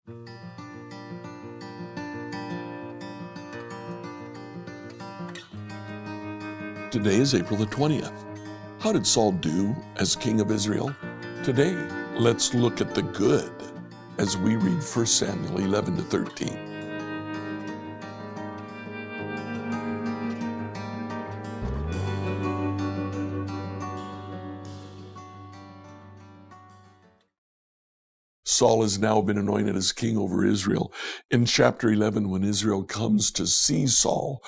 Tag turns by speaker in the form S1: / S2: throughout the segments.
S1: Today is April the 20th. How did Saul do as king of Israel? Today, let's look at the good as we read 1 Samuel 11 to 13. Saul has now been anointed as king over Israel. In chapter 11, when Israel comes to see Saul,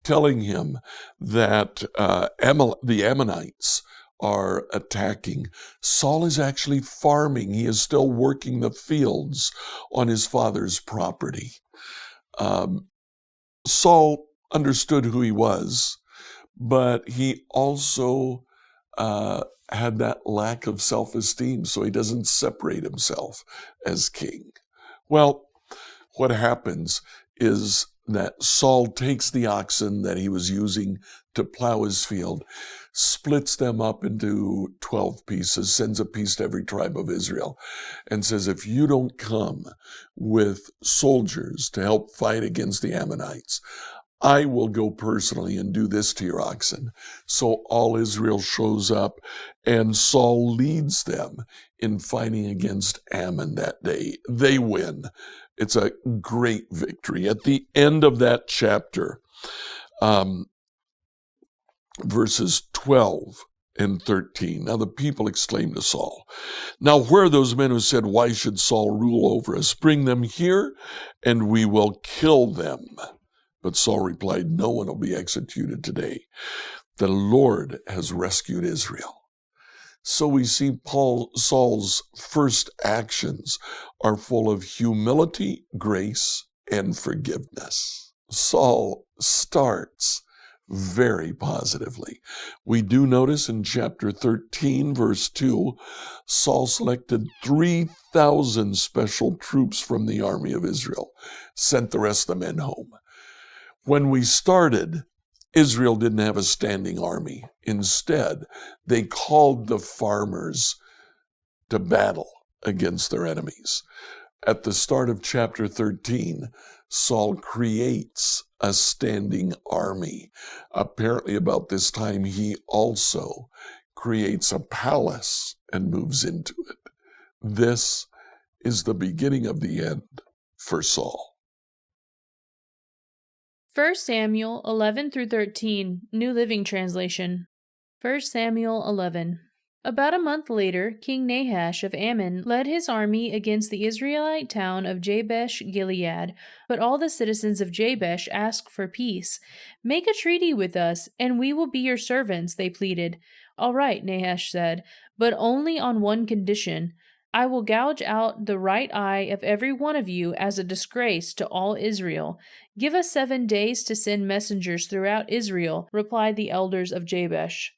S1: telling him that the Ammonites are attacking, Saul is actually farming. He is still working the fields on his father's property. Saul understood who he was, but he also had that lack of self-esteem, so he doesn't separate himself as king. Well, what happens is that Saul takes the oxen that he was using to plow his field, splits them up into 12 pieces, sends a piece to every tribe of Israel, and says, if you don't come with soldiers to help fight against the Ammonites, I will go personally and do this to your oxen. So all Israel shows up, and Saul leads them in fighting against Ammon that day. They win. It's a great victory. At the end of that chapter, verses 12 and 13. Now the people exclaimed to Saul, now where are those men who said, why should Saul rule over us? Bring them here, and we will kill them. But Saul replied, no one will be executed today. The Lord has rescued Israel. So we see Saul's first actions are full of humility, grace, and forgiveness. Saul starts very positively. We do notice in chapter 13, verse 2, Saul selected 3,000 special troops from the army of Israel, sent the rest of the men home. When we started, Israel didn't have a standing army. Instead, they called the farmers to battle against their enemies. At the start of chapter 13, Saul creates a standing army. Apparently, about this time, he also creates a palace and moves into it. This is the beginning of the end for Saul.
S2: 1 Samuel 11 through 13, New Living Translation. 1 Samuel 11. About a month later, King Nahash of Ammon led his army against the Israelite town of Jabesh Gilead, but all the citizens of Jabesh asked for peace. Make a treaty with us, and we will be your servants, they pleaded. All right, Nahash said, but only on one condition. I will gouge out the right eye of every one of you as a disgrace to all Israel. Give us 7 days to send messengers throughout Israel, replied the elders of Jabesh.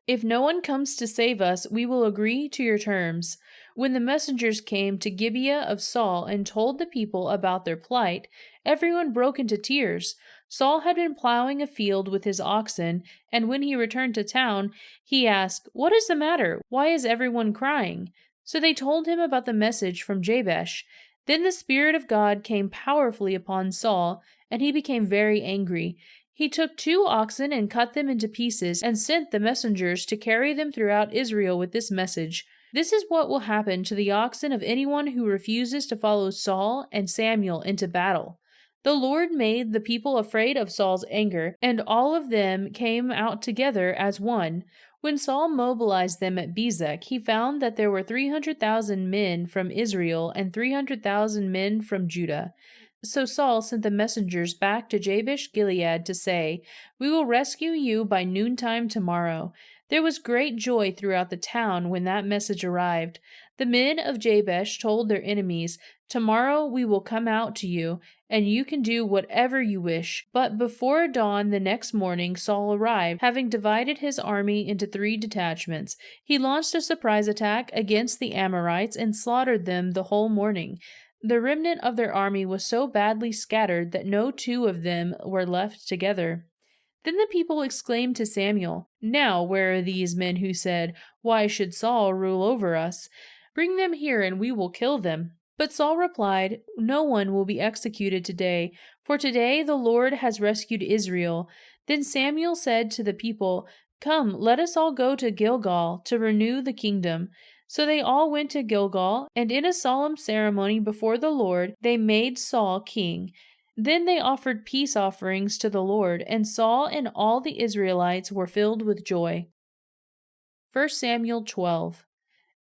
S2: If no one comes to save us, we will agree to your terms. When the messengers came to Gibeah of Saul and told the people about their plight, everyone broke into tears. Saul had been plowing a field with his oxen, and when he returned to town, he asked, "What is the matter? Why is everyone crying?" So they told him about the message from Jabesh. Then the Spirit of God came powerfully upon Saul, and he became very angry. He took 2 oxen and cut them into pieces and sent the messengers to carry them throughout Israel with this message. This is what will happen to the oxen of anyone who refuses to follow Saul and Samuel into battle. The Lord made the people afraid of Saul's anger, and all of them came out together as one. When Saul mobilized them at Bezek, he found that there were 300,000 men from Israel and 300,000 men from Judah. So Saul sent the messengers back to Jabesh Gilead to say, "We will rescue you by noontime tomorrow." There was great joy throughout the town when that message arrived. The men of Jabesh told their enemies, "Tomorrow we will come out to you, and you can do whatever you wish." But before dawn the next morning Saul arrived, having divided his army into 3 detachments. He launched a surprise attack against the Amorites and slaughtered them the whole morning. The remnant of their army was so badly scattered that no 2 of them were left together. Then the people exclaimed to Samuel, "Now where are these men who said, 'Why should Saul rule over us?' Bring them here and we will kill them." But Saul replied, "No one will be executed today, for today the Lord has rescued Israel." Then Samuel said to the people, "Come, let us all go to Gilgal to renew the kingdom." So they all went to Gilgal, and in a solemn ceremony before the Lord, they made Saul king. Then they offered peace offerings to the Lord, and Saul and all the Israelites were filled with joy. 1 Samuel 12.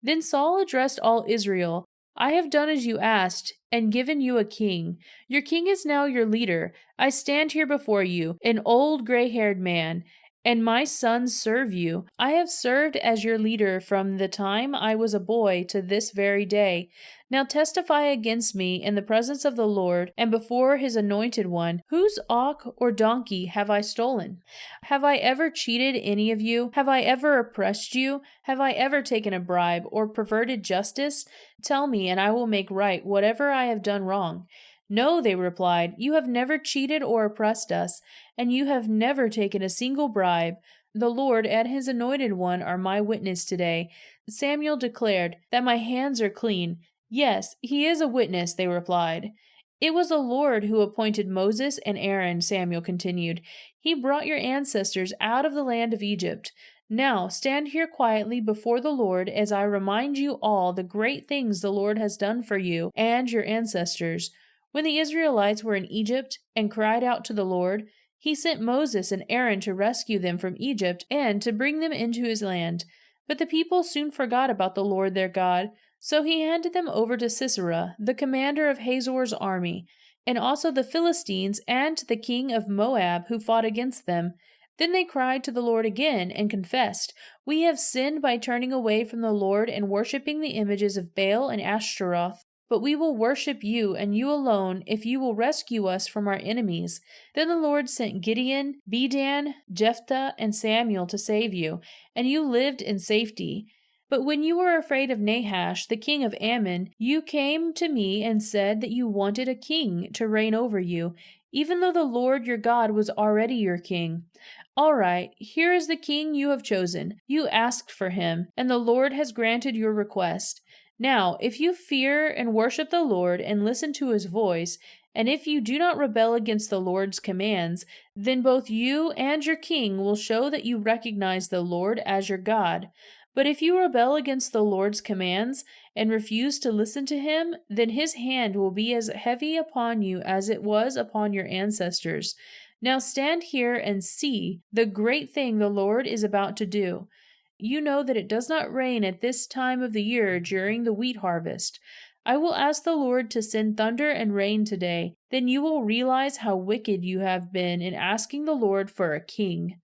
S2: Then Saul addressed all Israel. "I have done as you asked, and given you a king. Your king is now your leader. I stand here before you, an old gray-haired man, and my sons serve you. I have served as your leader from the time I was a boy to this very day. Now testify against me in the presence of the Lord and before his anointed one. Whose ox or donkey have I stolen? Have I ever cheated any of you? Have I ever oppressed you? Have I ever taken a bribe or perverted justice? Tell me, and I will make right whatever I have done wrong." "No," they replied, "you have never cheated or oppressed us, and you have never taken a single bribe. The Lord and his anointed one are my witness today." Samuel declared, "That my hands are clean." "Yes, he is a witness," they replied. "It was the Lord who appointed Moses and Aaron," Samuel continued. "He brought your ancestors out of the land of Egypt. Now stand here quietly before the Lord as I remind you all the great things the Lord has done for you and your ancestors. When the Israelites were in Egypt and cried out to the Lord, he sent Moses and Aaron to rescue them from Egypt and to bring them into his land. But the people soon forgot about the Lord their God, so he handed them over to Sisera, the commander of Hazor's army, and also the Philistines and to the king of Moab who fought against them. Then they cried to the Lord again and confessed, 'We have sinned by turning away from the Lord and worshipping the images of Baal and Ashtaroth. But we will worship you and you alone if you will rescue us from our enemies.' Then the Lord sent Gideon, Bedan, Jephthah, and Samuel to save you, and you lived in safety. But when you were afraid of Nahash, the king of Ammon, you came to me and said that you wanted a king to reign over you, even though the Lord your God was already your king. All right, here is the king you have chosen. You asked for him, and the Lord has granted your request. Now, if you fear and worship the Lord and listen to his voice, and if you do not rebel against the Lord's commands, then both you and your king will show that you recognize the Lord as your God. But if you rebel against the Lord's commands and refuse to listen to him, then his hand will be as heavy upon you as it was upon your ancestors. Now stand here and see the great thing the Lord is about to do. You know that it does not rain at this time of the year during the wheat harvest. I will ask the Lord to send thunder and rain today. Then you will realize how wicked you have been in asking the Lord for a king."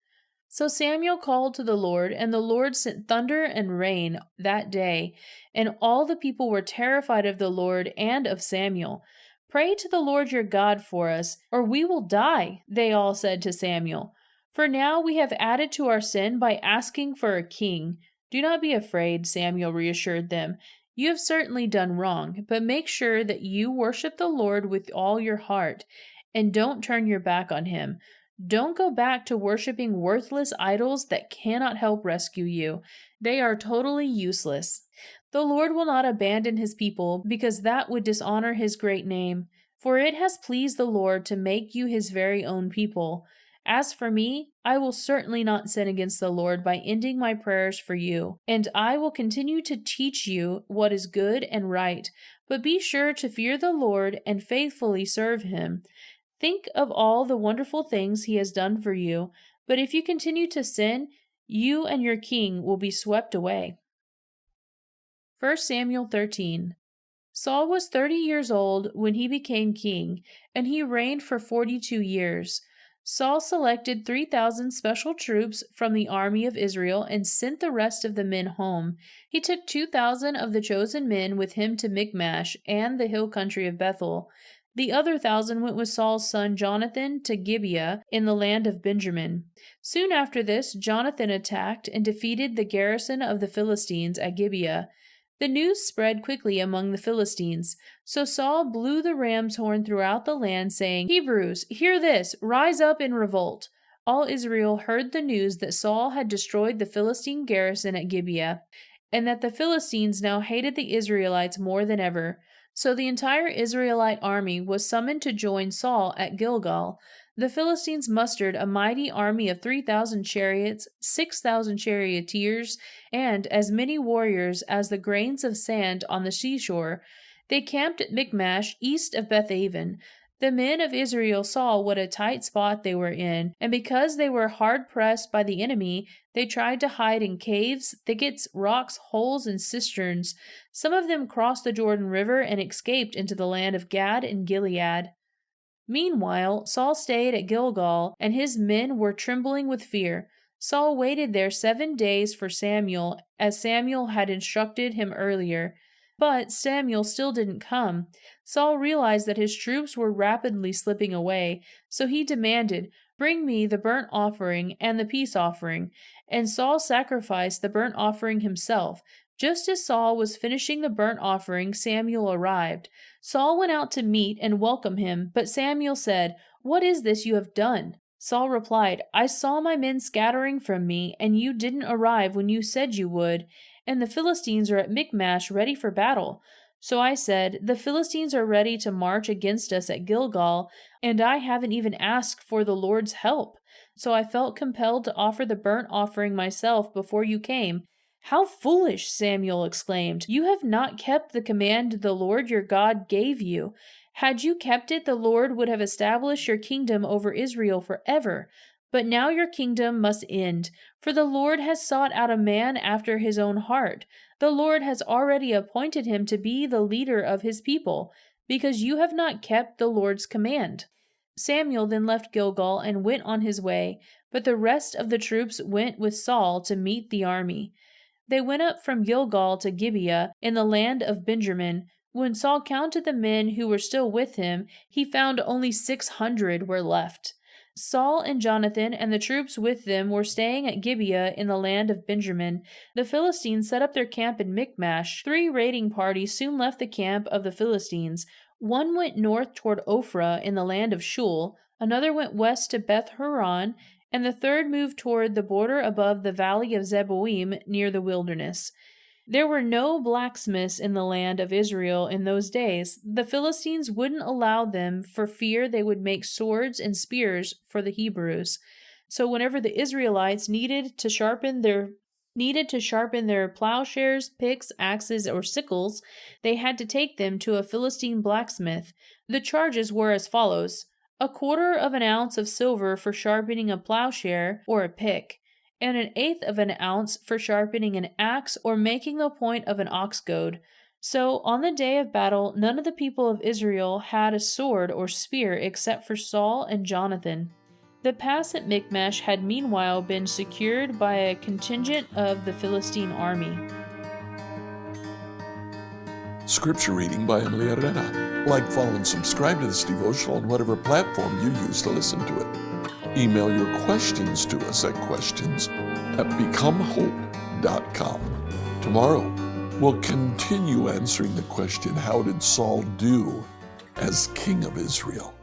S2: So Samuel called to the Lord, and the Lord sent thunder and rain that day, and all the people were terrified of the Lord and of Samuel. "Pray to the Lord your God for us, or we will die," they all said to Samuel. "For now we have added to our sin by asking for a king." "Do not be afraid," Samuel reassured them. "You have certainly done wrong, but make sure that you worship the Lord with all your heart, and don't turn your back on him. Don't go back to worshiping worthless idols that cannot help rescue you. They are totally useless. The Lord will not abandon his people because that would dishonor his great name, for it has pleased the Lord to make you his very own people. As for me, I will certainly not sin against the Lord by ending my prayers for you, and I will continue to teach you what is good and right. But be sure to fear the Lord and faithfully serve him. Think of all the wonderful things he has done for you, but if you continue to sin, you and your king will be swept away." 1 Samuel 13. Saul was 30 years old when he became king, and he reigned for 42 years. Saul selected 3,000 special troops from the army of Israel and sent the rest of the men home. He took 2,000 of the chosen men with him to Michmash and the hill country of Bethel. The other 1,000 went with Saul's son Jonathan to Gibeah in the land of Benjamin. Soon after this, Jonathan attacked and defeated the garrison of the Philistines at Gibeah. The news spread quickly among the Philistines, so Saul blew the ram's horn throughout the land, saying, "Hebrews, hear this! Rise up in revolt!" All Israel heard the news that Saul had destroyed the Philistine garrison at Gibeah, and that the Philistines now hated the Israelites more than ever. So the entire Israelite army was summoned to join Saul at Gilgal. The Philistines mustered a mighty army of 3,000 chariots, 6,000 charioteers, and as many warriors as the grains of sand on the seashore. They camped at Michmash, east of Bethaven. The men of Israel saw what a tight spot they were in, and because they were hard pressed by the enemy, they tried to hide in caves, thickets, rocks, holes, and cisterns. Some of them crossed the Jordan River and escaped into the land of Gad and Gilead. Meanwhile, Saul stayed at Gilgal, and his men were trembling with fear. Saul waited there 7 days for Samuel, as Samuel had instructed him earlier. But Samuel still didn't come. Saul realized that his troops were rapidly slipping away, so he demanded, "Bring me the burnt offering and the peace offering." And Saul sacrificed the burnt offering himself. Just as Saul was finishing the burnt offering, Samuel arrived. Saul went out to meet and welcome him, but Samuel said, "What is this you have done?" Saul replied, "I saw my men scattering from me, and you didn't arrive when you said you would, and the Philistines are at Michmash ready for battle. So I said, the Philistines are ready to march against us at Gilgal, and I haven't even asked for the Lord's help. So I felt compelled to offer the burnt offering myself before you came." "How foolish!" Samuel exclaimed. "You have not kept the command the Lord your God gave you. Had you kept it, the Lord would have established your kingdom over Israel forever. But now your kingdom must end, for the Lord has sought out a man after his own heart. The Lord has already appointed him to be the leader of his people, because you have not kept the Lord's command." Samuel then left Gilgal and went on his way, but the rest of the troops went with Saul to meet the army. They went up from Gilgal to Gibeah in the land of Benjamin. When Saul counted the men who were still with him, he found only 600 were left. Saul and Jonathan and the troops with them were staying at Gibeah in the land of Benjamin. The Philistines set up their camp in Michmash. 3 raiding parties soon left the camp of the Philistines. One went north toward Ophrah in the land of Shul, another went west to Beth-horon, and the third moved toward the border above the valley of Zeboim near the wilderness. There were no blacksmiths in the land of Israel in those days. The Philistines wouldn't allow them for fear they would make swords and spears for the Hebrews. So whenever the Israelites needed to sharpen their plowshares, picks, axes, or sickles, they had to take them to a Philistine blacksmith. The charges were as follows: 1/4 of an ounce of silver for sharpening a plowshare or a pick, and 1/8 of an ounce for sharpening an axe or making the point of an ox goad. So on the day of battle, none of the people of Israel had a sword or spear except for Saul and Jonathan. The pass at Michmash had meanwhile been secured by a contingent of the Philistine army.
S1: Scripture reading by Emily Herrera. Like, follow, and subscribe to this devotional on whatever platform you use to listen to it. Email your questions to us at questions@becomehope.com. Tomorrow, we'll continue answering the question, how did Saul do as king of Israel?